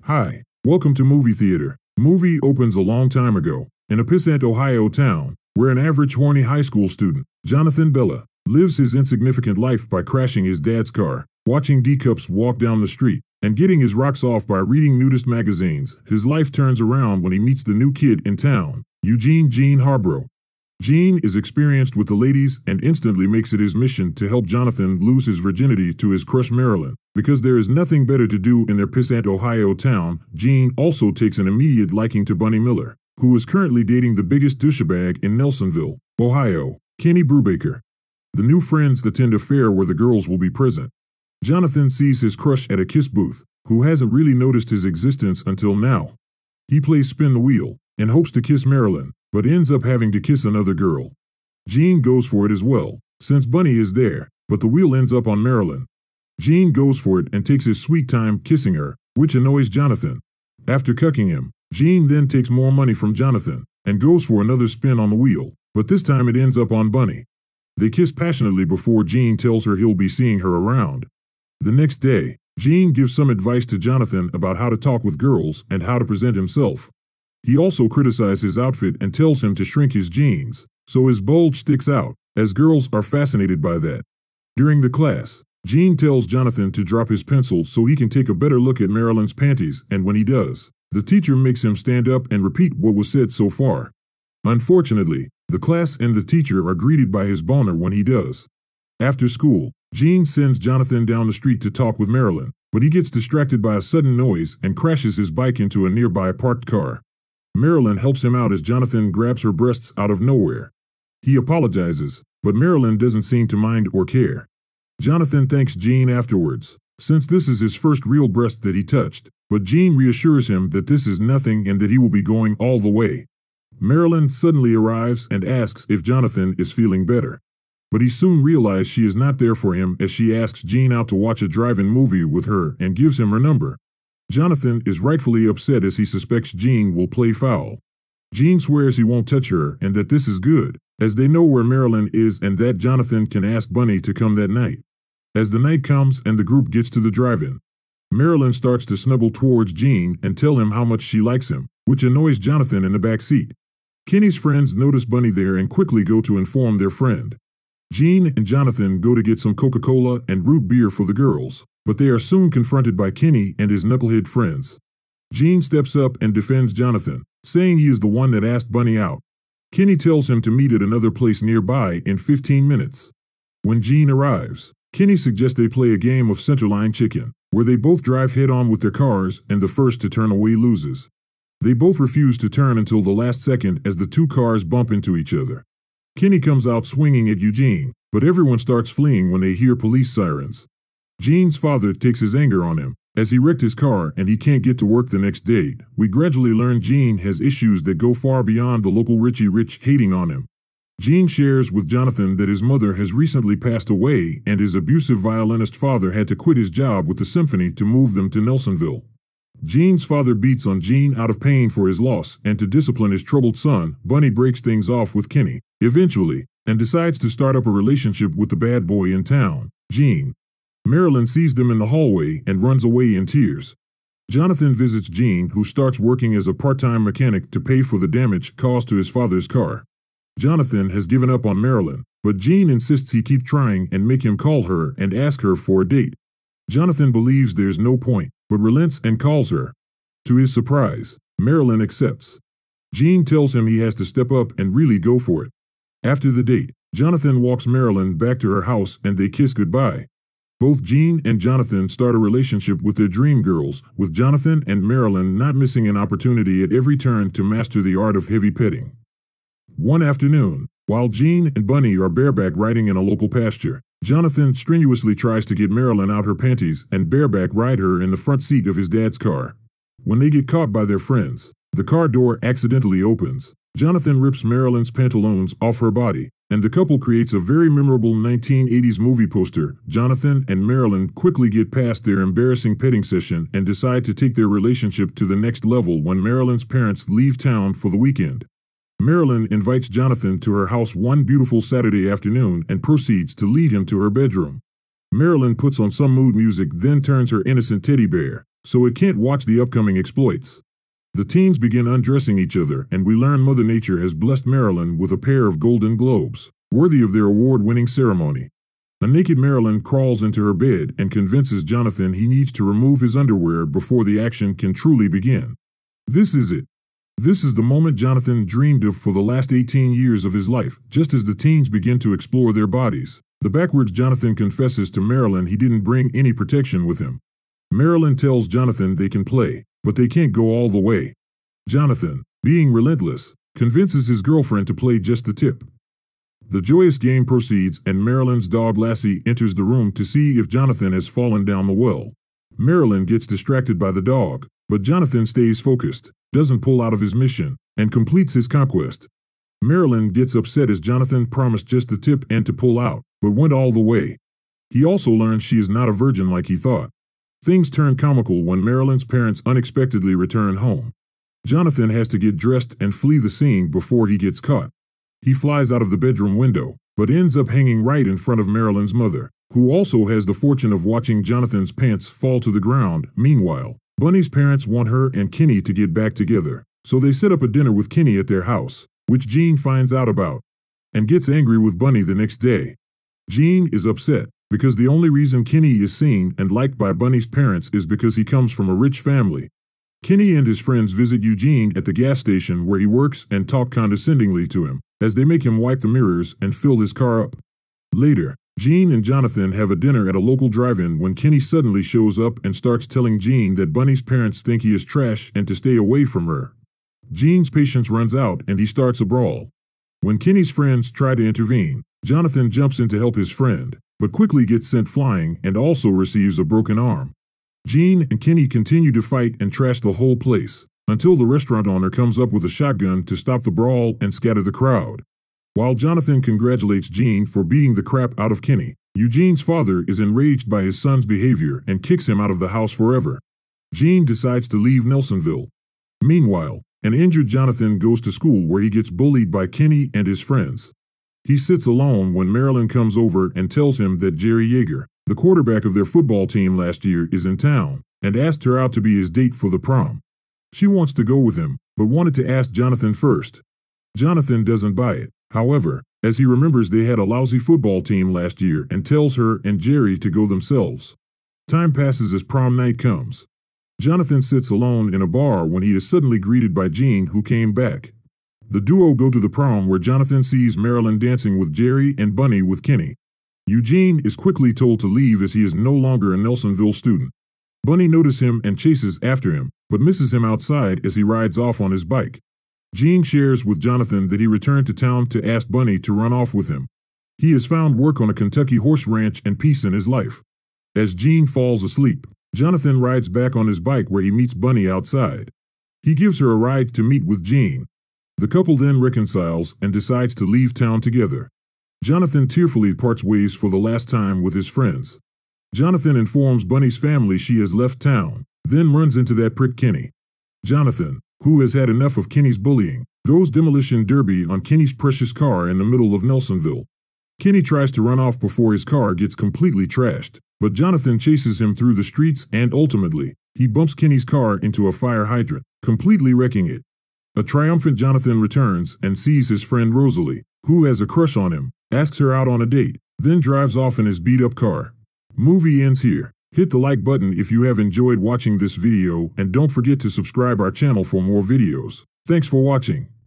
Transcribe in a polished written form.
Hi, welcome to Movie Theater. Movie opens a long time ago, in a Pissant, Ohio town, where an average horny high school student, Jonathan Bella, lives his insignificant life by crashing his dad's car, watching D-cups walk down the street, and getting his rocks off by reading nudist magazines. His life turns around when he meets the new kid in town, Eugene Gene Harborough. Gene is experienced with the ladies and instantly makes it his mission to help Jonathan lose his virginity to his crush Marilyn. Because there is nothing better to do in their Pissant, Ohio town, Gene also takes an immediate liking to Bunny Miller, who is currently dating the biggest douchebag in Nelsonville, Ohio, Kenny Brubaker. The new friends attend a fair where the girls will be present. Jonathan sees his crush at a kiss booth, who hasn't really noticed his existence until now. He plays spin the wheel and hopes to kiss Marilyn, but ends up having to kiss another girl. Gene goes for it as well, since Bunny is there, but the wheel ends up on Marilyn. Gene goes for it and takes his sweet time kissing her, which annoys Jonathan. After cucking him, Gene then takes more money from Jonathan and goes for another spin on the wheel, but this time it ends up on Bunny. They kiss passionately before Gene tells her he'll be seeing her around. The next day, Gene gives some advice to Jonathan about how to talk with girls and how to present himself. He also criticizes his outfit and tells him to shrink his jeans, so his bulge sticks out, as girls are fascinated by that. During the class, Gene tells Jonathan to drop his pencil so he can take a better look at Marilyn's panties, and when he does, the teacher makes him stand up and repeat what was said so far. Unfortunately, the class and the teacher are greeted by his boner when he does. After school, Gene sends Jonathan down the street to talk with Marilyn, but he gets distracted by a sudden noise and crashes his bike into a nearby parked car. Marilyn helps him out as Jonathan grabs her breasts out of nowhere. He apologizes, but Marilyn doesn't seem to mind or care. Jonathan thanks Gene afterwards, since this is his first real breast that he touched, but Gene reassures him that this is nothing and that he will be going all the way. Marilyn suddenly arrives and asks if Jonathan is feeling better. But he soon realizes she is not there for him as she asks Gene out to watch a drive-in movie with her and gives him her number. Jonathan is rightfully upset as he suspects Gene will play foul. Gene swears he won't touch her and that this is good, as they know where Marilyn is and that Jonathan can ask Bunny to come that night. As the night comes and the group gets to the drive-in, Marilyn starts to snuggle towards Gene and tell him how much she likes him, which annoys Jonathan in the back seat. Kenny's friends notice Bunny there and quickly go to inform their friend. Gene and Jonathan go to get some Coca-Cola and root beer for the girls, but they are soon confronted by Kenny and his knucklehead friends. Gene steps up and defends Jonathan, saying he is the one that asked Bunny out. Kenny tells him to meet at another place nearby in 15 minutes. When Gene arrives, Kenny suggests they play a game of Centerline Chicken, where they both drive head-on with their cars and the first to turn away loses. They both refuse to turn until the last second as the two cars bump into each other. Kenny comes out swinging at Eugene, but everyone starts fleeing when they hear police sirens. Gene's father takes his anger on him, as he wrecked his car and he can't get to work the next day. We gradually learn Gene has issues that go far beyond the local Richie Rich hating on him. Gene shares with Jonathan that his mother has recently passed away and his abusive violinist father had to quit his job with the symphony to move them to Nelsonville. Gene's father beats on Gene out of pain for his loss, and to discipline his troubled son, Bunny breaks things off with Kenny, eventually, and decides to start up a relationship with the bad boy in town, Gene. Marilyn sees them in the hallway and runs away in tears. Jonathan visits Gene, who starts working as a part-time mechanic to pay for the damage caused to his father's car. Jonathan has given up on Marilyn, but Gene insists he keep trying and make him call her and ask her for a date. Jonathan believes there's no point, but relents and calls her. To his surprise, Marilyn accepts. Gene tells him he has to step up and really go for it. After the date, Jonathan walks Marilyn back to her house and they kiss goodbye. Both Gene and Jonathan start a relationship with their dream girls, with Jonathan and Marilyn not missing an opportunity at every turn to master the art of heavy petting. One afternoon, while Gene and Bunny are bareback riding in a local pasture, Jonathan strenuously tries to get Marilyn out her panties and bareback ride her in the front seat of his dad's car. When they get caught by their friends, the car door accidentally opens. Jonathan rips Marilyn's pantaloons off her body, and the couple creates a very memorable 1980s movie poster. Jonathan and Marilyn quickly get past their embarrassing petting session and decide to take their relationship to the next level when Marilyn's parents leave town for the weekend. Marilyn invites Jonathan to her house one beautiful Saturday afternoon and proceeds to lead him to her bedroom. Marilyn puts on some mood music, then turns her innocent teddy bear, so it can't watch the upcoming exploits. The teens begin undressing each other, and we learn Mother Nature has blessed Marilyn with a pair of golden globes, worthy of their award-winning ceremony. A naked Marilyn crawls into her bed and convinces Jonathan he needs to remove his underwear before the action can truly begin. This is it. This is the moment Jonathan dreamed of for the last 18 years of his life, just as the teens begin to explore their bodies. The backwards Jonathan confesses to Marilyn he didn't bring any protection with him. Marilyn tells Jonathan they can play, but they can't go all the way. Jonathan, being relentless, convinces his girlfriend to play just the tip. The joyous game proceeds, and Marilyn's dog Lassie enters the room to see if Jonathan has fallen down the well. Marilyn gets distracted by the dog, but Jonathan stays focused, doesn't pull out of his mission, and completes his conquest. Marilyn gets upset as Jonathan promised just the tip and to pull out, but went all the way. He also learns she is not a virgin like he thought. Things turn comical when Marilyn's parents unexpectedly return home. Jonathan has to get dressed and flee the scene before he gets caught. He flies out of the bedroom window, but ends up hanging right in front of Marilyn's mother, who also has the fortune of watching Jonathan's pants fall to the ground. Meanwhile, Bunny's parents want her and Kenny to get back together, so they set up a dinner with Kenny at their house, which Jean finds out about, and gets angry with Bunny the next day. Jean is upset, because the only reason Kenny is seen and liked by Bunny's parents is because he comes from a rich family. Kenny and his friends visit Eugene at the gas station where he works and talk condescendingly to him, as they make him wipe the mirrors and fill his car up. Later, Jean and Jonathan have a dinner at a local drive-in when Kenny suddenly shows up and starts telling Jean that Bunny's parents think he is trash and to stay away from her. Jean's patience runs out and he starts a brawl. When Kenny's friends try to intervene, Jonathan jumps in to help his friend, but quickly gets sent flying and also receives a broken arm. Jean and Kenny continue to fight and trash the whole place, until the restaurant owner comes up with a shotgun to stop the brawl and scatter the crowd. While Jonathan congratulates Jean for beating the crap out of Kenny, Eugene's father is enraged by his son's behavior and kicks him out of the house forever. Jean decides to leave Nelsonville. Meanwhile, an injured Jonathan goes to school where he gets bullied by Kenny and his friends. He sits alone when Marilyn comes over and tells him that Jerry Yeager, the quarterback of their football team last year, is in town, and asked her out to be his date for the prom. She wants to go with him, but wanted to ask Jonathan first. Jonathan doesn't buy it, however, as he remembers they had a lousy football team last year and tells her and Jerry to go themselves. Time passes as prom night comes. Jonathan sits alone in a bar when he is suddenly greeted by Jean, who came back. The duo go to the prom where Jonathan sees Marilyn dancing with Jerry and Bunny with Kenny. Eugene is quickly told to leave as he is no longer a Nelsonville student. Bunny notices him and chases after him, but misses him outside as he rides off on his bike. Jean shares with Jonathan that he returned to town to ask Bunny to run off with him. He has found work on a Kentucky horse ranch and peace in his life. As Jean falls asleep, Jonathan rides back on his bike where he meets Bunny outside. He gives her a ride to meet with Jean. The couple then reconciles and decides to leave town together. Jonathan tearfully parts ways for the last time with his friends. Jonathan informs Bunny's family she has left town, then runs into that prick Kenny. Jonathan, who has had enough of Kenny's bullying, goes demolition derby on Kenny's precious car in the middle of Nelsonville. Kenny tries to run off before his car gets completely trashed, but Jonathan chases him through the streets and ultimately, he bumps Kenny's car into a fire hydrant, completely wrecking it. A triumphant Jonathan returns and sees his friend Rosalie, who has a crush on him, asks her out on a date, then drives off in his beat-up car. Movie ends here. Hit the like button if you have enjoyed watching this video and don't forget to subscribe our channel for more videos. Thanks for watching.